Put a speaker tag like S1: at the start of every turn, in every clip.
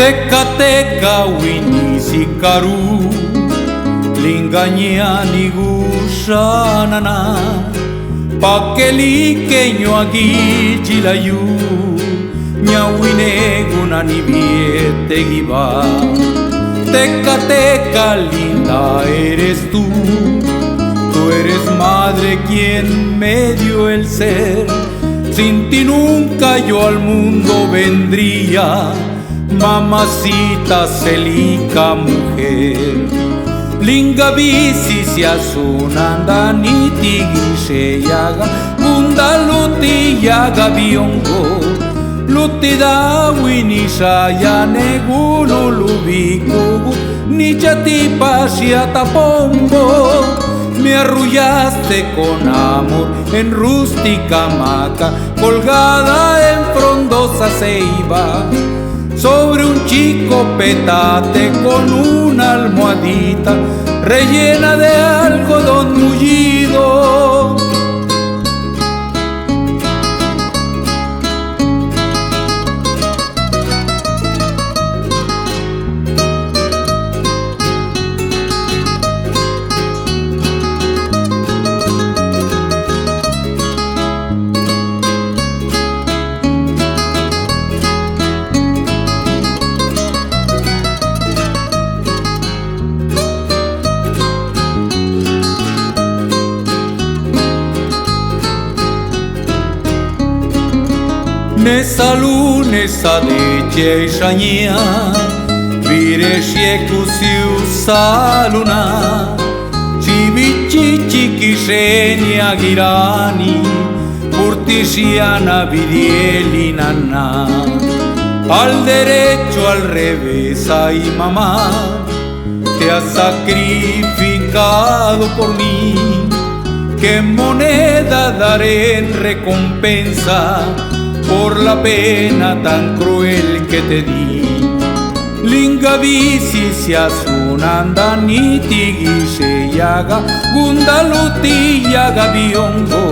S1: Tecateca winisicaru lingañani gushanana pakeliqueño aguichilayu ñahuineguna ni viete guiba. Tecateca linda eres tú eres madre quien me dio el ser. Sin ti nunca yo al mundo vendría, mamacita celica mujer. Linga bici se asunanda niti gisheyaga bunda luti yaga biongo luti da winisha ya negulu lubiku ni chatipa tapombo. Me arrullaste con amor en rústica hamaca colgada en frondosa ceiba sobre un chico petate con una almohadita rellena de algodón mullido. Nesa lunesa de Cheshania, vire shiekusiu saluna, chivichichi kishenia girani, purtishiana vidielinana. Al derecho, al revés, ay mamá, te has sacrificado por mí. ¿Qué moneda daré en recompensa por la pena tan cruel que te di? Linga bici se asunanda niti gisheyaga gunda luti yaga biongo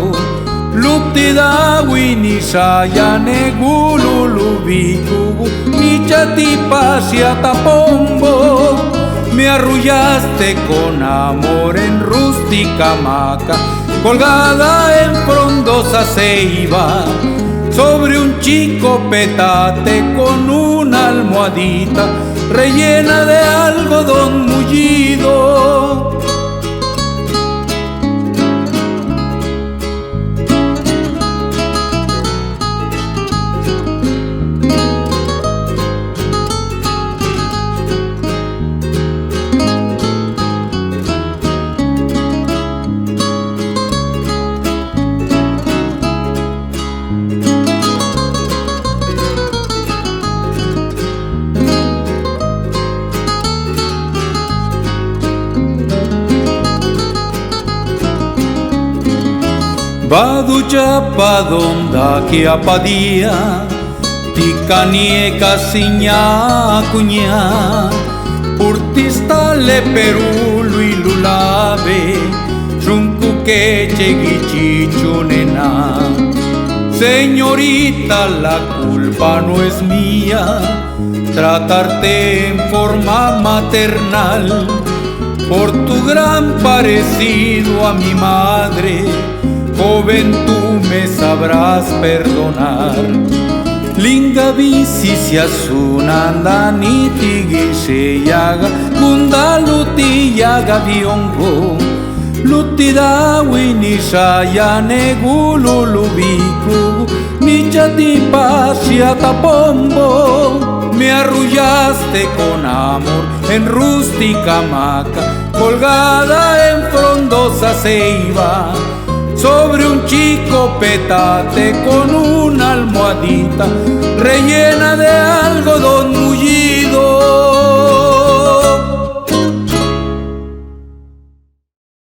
S1: luti da winisha ya negulu lubiku ni chatipa tapombo. Me arrullaste con amor en rústica hamaca colgada en frondosa ceiba sobre un chico petate con una almohadita rellena de algodón mullido. Baducha padonda que apadía, ticanieka siña cuña, purtista le perulu y lulabe, chuncuque cheguichichunena. Señorita, la culpa no es mía, tratarte en forma maternal, por tu gran parecido a mi madre. Joven, tú me sabrás perdonar. Linga bici se asunanda niti gisheyaga gunda luti yaga biongo luti da winisha ya negulu lubiku ni chatipa tapombo. Me arrullaste con amor en rústica hamaca colgada en frondosa ceiba sobre un chico petate con una almohadita rellena de algodón